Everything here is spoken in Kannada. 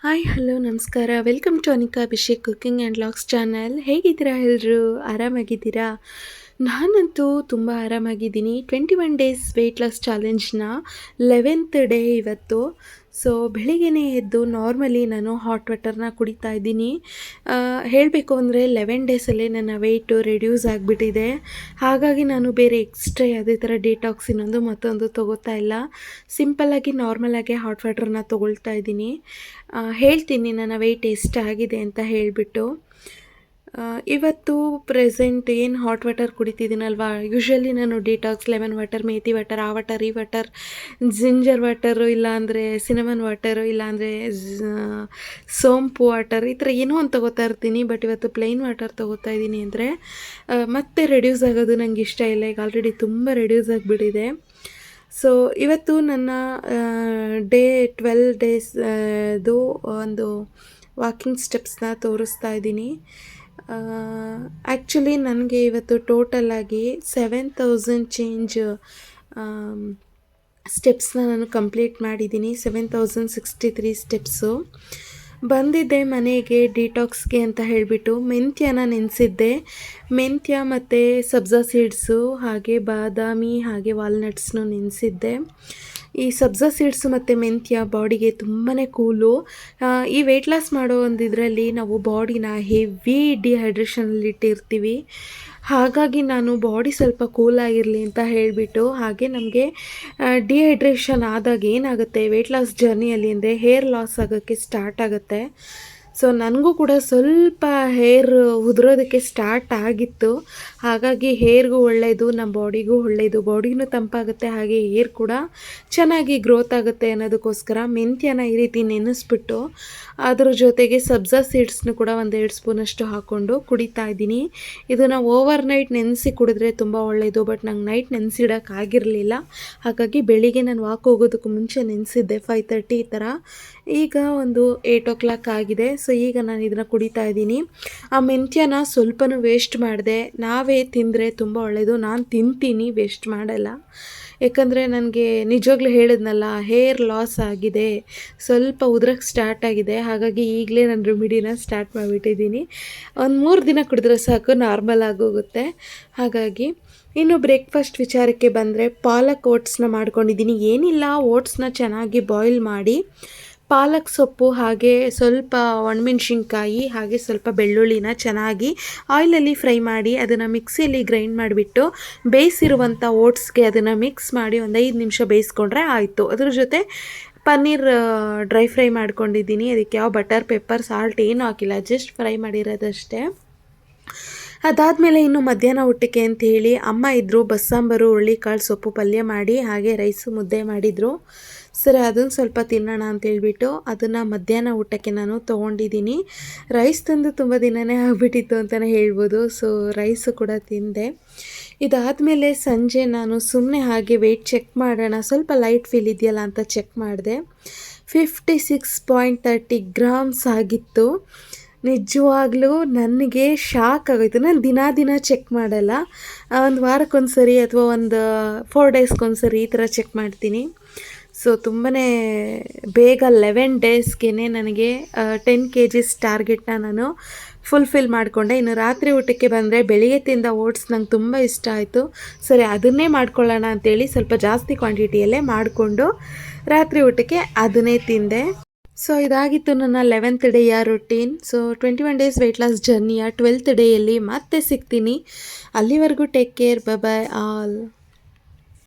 ಹಾಯ್ ಹಲೋ ನಮಸ್ಕಾರ welcome to Anika Abhishek cooking and vlogs channel. ಹೇಗಿದ್ದೀರಾ ಎಲ್ಲರೂ? ಆರಾಮಾಗಿದ್ದೀರಾ? ನಾನಂತೂ ತುಂಬ ಆರಾಮಾಗಿದ್ದೀನಿ. 21 ಡೇಸ್ ವೆಯ್ಟ್ ಲಾಸ್ ಚಾಲೆಂಜ್ನ 11th ಡೇ ಇವತ್ತು. ಸೊ ಬೆಳಿಗ್ಗೆನೇ ಎದ್ದು ನಾರ್ಮಲಿ ನಾನು ಹಾಟ್ ವಾಟರ್ನ ಕುಡಿತಾ ಇದ್ದೀನಿ. ಹೇಳಬೇಕು ಅಂದರೆ 11 ಡೇಸಲ್ಲೇ ನನ್ನ ವೆಯ್ಟು ರೆಡ್ಯೂಸ್ ಆಗಿಬಿಟ್ಟಿದೆ. ಹಾಗಾಗಿ ನಾನು ಬೇರೆ ಎಕ್ಸ್ಟ್ರಾ ಯಾವುದೇ ಥರ ಡಿಟಾಕ್ಸ್ ಇನ್ನೊಂದು ಮತ್ತೊಂದು ತೊಗೋತಾ ಇಲ್ಲ. ಸಿಂಪಲ್ಲಾಗಿ ನಾರ್ಮಲಾಗಿ ಹಾಟ್ ವಾಟರ್ನ ತೊಗೊಳ್ತಾ ಇದ್ದೀನಿ. ಹೇಳ್ತೀನಿ ನನ್ನ ವೆಯ್ಟ್ ಎಷ್ಟಾಗಿದೆ ಅಂತ ಹೇಳಿಬಿಟ್ಟು. ಇವತ್ತು ಪ್ರೆಸೆಂಟ್ ಏನು ಹಾಟ್ ವಾಟರ್ ಕುಡಿತಿದ್ದೀನಲ್ವಾ, ಯೂಶ್ವಲಿ ನಾನು detox lemon water, methi water, ಆ ವಾಟರ್ ಈ ವಾಟರ್, ಜಿಂಜರ್ ವಾಟರು, ಇಲ್ಲಾಂದರೆ ಸಿನಮನ್ ವಾಟರು, ಇಲ್ಲಾಂದರೆ ಸೋಂಪು ವಾಟರ್, ಈ ಥರ ಏನೋ ಒಂದು ತೊಗೋತಾ ಇರ್ತೀನಿ. ಬಟ್ ಇವತ್ತು ಪ್ಲೈನ್ ವಾಟರ್ ತೊಗೋತಾ ಇದ್ದೀನಿ ಅಂದರೆ ಮತ್ತೆ ರೆಡ್ಯೂಸ್ ಆಗೋದು ನನಗೆ ಇಷ್ಟ ಇಲ್ಲ. ಈಗ ಆಲ್ರೆಡಿ ತುಂಬ ರೆಡ್ಯೂಸ್ ಆಗಿಬಿಟ್ಟಿದೆ. ಸೊ ಇವತ್ತು ನನ್ನ ಡೇ 12 ಡೇಸ್ದು ಒಂದು ವಾಕಿಂಗ್ ಸ್ಟೆಪ್ಸ್ನ ತೋರಿಸ್ತಾ ಇದ್ದೀನಿ. ಆ್ಯಕ್ಚುಲಿ ನನಗೆ ಇವತ್ತು ಟೋಟಲಾಗಿ 7000 ಚೇಂಜ್ ಸ್ಟೆಪ್ಸ್ನ ನಾನು ಕಂಪ್ಲೀಟ್ ಮಾಡಿದ್ದೀನಿ. 7063 ಸ್ಟೆಪ್ಸು. ಬಂದಿದ್ದೆ ಮನೆಗೆ ಡಿಟಾಕ್ಸ್ಗೆ ಅಂತ ಹೇಳಿಬಿಟ್ಟು ಮೆಂತ್ಯನ ನೆನೆಸಿದ್ದೆ. ಮೆಂತ್ಯ ಮತ್ತು ಸಬ್ಜಾ ಸೀಡ್ಸು, ಹಾಗೆ ಬಾದಾಮಿ, ಹಾಗೆ ವಾಲ್ನಟ್ಸ್ನು ನೆನೆಸಿದ್ದೆ. ಈ ಸಬ್ಜಾ ಸೀಡ್ಸು ಮತ್ತು ಮೆಂತ್ಯ ಬಾಡಿಗೆ ತುಂಬಾ ಕೂಲು. ಈ ವೆಯ್ಟ್ ಲಾಸ್ ಮಾಡೋ ಒಂದು ಇದರಲ್ಲಿ ನಾವು ಬಾಡಿನ ಹೆವಿ ಡಿಹೈಡ್ರೇಷನಲ್ಲಿ ಇಟ್ಟಿರ್ತೀವಿ. ಹಾಗಾಗಿ ನಾನು ಬಾಡಿ ಸ್ವಲ್ಪ ಕೂಲಾಗಿರಲಿ ಅಂತ ಹೇಳಿಬಿಟ್ಟು, ಹಾಗೆ ನಮಗೆ ಡಿಹೈಡ್ರೇಷನ್ ಆದಾಗ ಏನಾಗುತ್ತೆ ವೆಯ್ಟ್ ಲಾಸ್ ಜರ್ನಿಯಲ್ಲಿ ಅಂದರೆ ಹೇರ್ ಲಾಸ್ ಆಗೋಕ್ಕೆ ಸ್ಟಾರ್ಟ್ ಆಗುತ್ತೆ. ಸೊ ನನಗೂ ಕೂಡ ಸ್ವಲ್ಪ ಹೇರ್ ಉದುರೋದಕ್ಕೆ ಸ್ಟಾರ್ಟ್ ಆಗಿತ್ತು. ಹಾಗಾಗಿ ಹೇರ್ಗೂ ಒಳ್ಳೆಯದು, ನಮ್ಮ ಬಾಡಿಗೂ ಒಳ್ಳೆಯದು, ಬಾಡಿನೂ ತಂಪಾಗುತ್ತೆ, ಹಾಗೆ ಹೇರ್ ಕೂಡ ಚೆನ್ನಾಗಿ ಗ್ರೋತ್ ಆಗುತ್ತೆ ಅನ್ನೋದಕ್ಕೋಸ್ಕರ ಮೆಂತ್ಯನ ಈ ರೀತಿ ನೆನೆಸ್ಬಿಟ್ಟು ಅದ್ರ ಜೊತೆಗೆ ಸಬ್ಜಾ ಸೀಡ್ಸ್ನು ಕೂಡ 1-2 ಸ್ಪೂನಷ್ಟು ಹಾಕ್ಕೊಂಡು ಕುಡಿತಾ ಇದ್ದೀನಿ. ಇದನ್ನು ಓವರ್ ನೈಟ್ ನೆನೆಸಿ ಕುಡಿದ್ರೆ ತುಂಬ ಒಳ್ಳೆಯದು. ಬಟ್ ನಂಗೆ ನೈಟ್ ನೆನೆಸಿಡೋಕ್ಕಾಗಿರಲಿಲ್ಲ. ಹಾಗಾಗಿ ಬೆಳಿಗ್ಗೆ ನಾನು ವಾಕ್ ಹೋಗೋದಕ್ಕೂ ಮುಂಚೆ ನೆನೆಸಿದ್ದೆ 5:30 ಈ ಥರ. ಈಗ ಒಂದು 8 o'clock ಆಗಿದೆ. ಸೊ ಈಗ ನಾನು ಇದನ್ನು ಕುಡಿತಾ ಇದ್ದೀನಿ. ಆ ಮೆಂತ್ಯನ ಸ್ವಲ್ಪನೂ ವೇಸ್ಟ್ ಮಾಡಿದೆ. ನಾವೇ ತಿಂದರೆ ತುಂಬ ಒಳ್ಳೆಯದು. ನಾನು ತಿಂತೀನಿ, ವೇಸ್ಟ್ ಮಾಡಲ್ಲ. ಯಾಕಂದರೆ ನನಗೆ ನಿಜವಾಗ್ಲೂ ಹೇಳಿದ್ನಲ್ಲ, ಹೇರ್ ಲಾಸ್ ಆಗಿದೆ, ಸ್ವಲ್ಪ ಉದ್ರಕ್ಕೆ ಸ್ಟಾರ್ಟ್ ಆಗಿದೆ. ಹಾಗಾಗಿ ಈಗಲೇ ನಾನು ರೆಮಿಡಿನ ಸ್ಟಾರ್ಟ್ ಮಾಡಿಬಿಟ್ಟಿದ್ದೀನಿ. ಒಂದು 3 ದಿನ ಕುಡಿದ್ರೆ ಸಾಕು, ನಾರ್ಮಲ್ ಆಗೋಗುತ್ತೆ. ಹಾಗಾಗಿ ಇನ್ನು ಬ್ರೇಕ್ಫಾಸ್ಟ್ ವಿಚಾರಕ್ಕೆ ಬಂದರೆ ಪಾಲಕ್ ಓಟ್ಸ್ನ ಮಾಡ್ಕೊಂಡಿದ್ದೀನಿ. ಏನಿಲ್ಲ, ಓಟ್ಸ್ನ ಚೆನ್ನಾಗಿ ಬಾಯ್ಲ್ ಮಾಡಿ ಪಾಲಕ್ ಸೊಪ್ಪು, ಹಾಗೆ ಸ್ವಲ್ಪ ಒಣಮೆಣ್ಸಿನ್ಕಾಯಿ, ಹಾಗೆ ಸ್ವಲ್ಪ ಬೆಳ್ಳುಳ್ಳಿನ ಚೆನ್ನಾಗಿ ಆಯಿಲಲ್ಲಿ ಫ್ರೈ ಮಾಡಿ ಅದನ್ನು ಮಿಕ್ಸಿಯಲ್ಲಿ ಗ್ರೈಂಡ್ ಮಾಡಿಬಿಟ್ಟು ಬೇಯಿಸಿರುವಂಥ ಓಟ್ಸ್ಗೆ ಅದನ್ನು ಮಿಕ್ಸ್ ಮಾಡಿ ಒಂದು 5 ನಿಮಿಷ ಬೇಯಿಸ್ಕೊಂಡ್ರೆ ಆಯಿತು. ಅದ್ರ ಜೊತೆ ಪನ್ನೀರ್ ಡ್ರೈ ಫ್ರೈ ಮಾಡ್ಕೊಂಡಿದ್ದೀನಿ. ಅದಕ್ಕೆ ಯಾವ ಬಟರ್, ಪೆಪ್ಪರ್, ಸಾಲ್ಟ್ ಏನೂ ಹಾಕಿಲ್ಲ, ಜಸ್ಟ್ ಫ್ರೈ ಮಾಡಿರೋದಷ್ಟೇ. ಅದಾದಮೇಲೆ ಇನ್ನು ಮಧ್ಯಾಹ್ನ ಊಟಕ್ಕೆ ಅಂತ ಹೇಳಿ ಅಮ್ಮ ಇದ್ದರು, ಬಸ್ಸಾಂಬರು, ಹುರುಳಿಕಾಳು ಸೊಪ್ಪು ಪಲ್ಯ ಮಾಡಿ, ಹಾಗೆ ರೈಸು ಮುದ್ದೆ ಮಾಡಿದರು. ಸರಿ, ಅದನ್ನು ಸ್ವಲ್ಪ ತಿನ್ನೋಣ ಅಂತೇಳ್ಬಿಟ್ಟು ಅದನ್ನು ಮಧ್ಯಾಹ್ನ ಊಟಕ್ಕೆ ನಾನು ತೊಗೊಂಡಿದ್ದೀನಿ. ರೈಸ್ ತಂದು ತುಂಬ ದಿನವೇ ಆಗಿಬಿಟ್ಟಿತ್ತು ಅಂತಲೇ ಹೇಳ್ಬೋದು. ಸೊ ರೈಸು ಕೂಡ ತಿಂದೆ. ಇದಾದಮೇಲೆ ಸಂಜೆ ನಾನು ಸುಮ್ಮನೆ ಹಾಗೆ ವೆಯ್ಟ್ ಚೆಕ್ ಮಾಡೋಣ, ಸ್ವಲ್ಪ ಲೈಟ್ ಫೀಲ್ ಇದೆಯಲ್ಲ ಅಂತ ಚೆಕ್ ಮಾಡಿದೆ. 56.30 ಗ್ರಾಮ್ಸ್ ಆಗಿತ್ತು. ನಿಜವಾಗ್ಲೂ ನನಗೆ ಶಾಕ್ ಆಗೋಯ್ತು. ನಾನು ದಿನ ಚೆಕ್ ಮಾಡಲ್ಲ, ಒಂದು ವಾರಕ್ಕೊಂದ್ಸರಿ ಅಥವಾ ಒಂದು 4 ಡೇಸ್ಗೊಂದ್ಸರಿ ಈ ಥರ ಚೆಕ್ ಮಾಡ್ತೀನಿ. ಸೊ ತುಂಬಾ ಬೇಗ 11 ಡೇಸ್ಗೆ ನನಗೆ 10 kgs ಟಾರ್ಗೆಟ್ನ ನಾನು ಫುಲ್ಫಿಲ್ ಮಾಡಿಕೊಂಡೆ. ಇನ್ನು ರಾತ್ರಿ ಊಟಕ್ಕೆ ಬಂದರೆ ಬೆಳಿಗ್ಗೆ ತಿಂದ ಓಟ್ಸ್ ನಂಗೆ ತುಂಬ ಇಷ್ಟ ಆಯಿತು. ಸರಿ, ಅದನ್ನೇ ಮಾಡ್ಕೊಳ್ಳೋಣ ಅಂತೇಳಿ ಸ್ವಲ್ಪ ಜಾಸ್ತಿ ಕ್ವಾಂಟಿಟಿಯಲ್ಲೇ ಮಾಡಿಕೊಂಡು ರಾತ್ರಿ ಊಟಕ್ಕೆ ಅದನ್ನೇ ತಿಂದೆ. ಸೊ ಇದಾಗಿತ್ತು ನನ್ನ 11th ಡೇಯ routine. So 21 days weight loss ಜರ್ನಿಯ 12th ಡೇಯಲ್ಲಿ ಮತ್ತೆ ಸಿಗ್ತೀನಿ. ಅಲ್ಲಿವರೆಗೂ ಟೇಕ್ ಕೇರ್, ಬೈ ಆಲ್.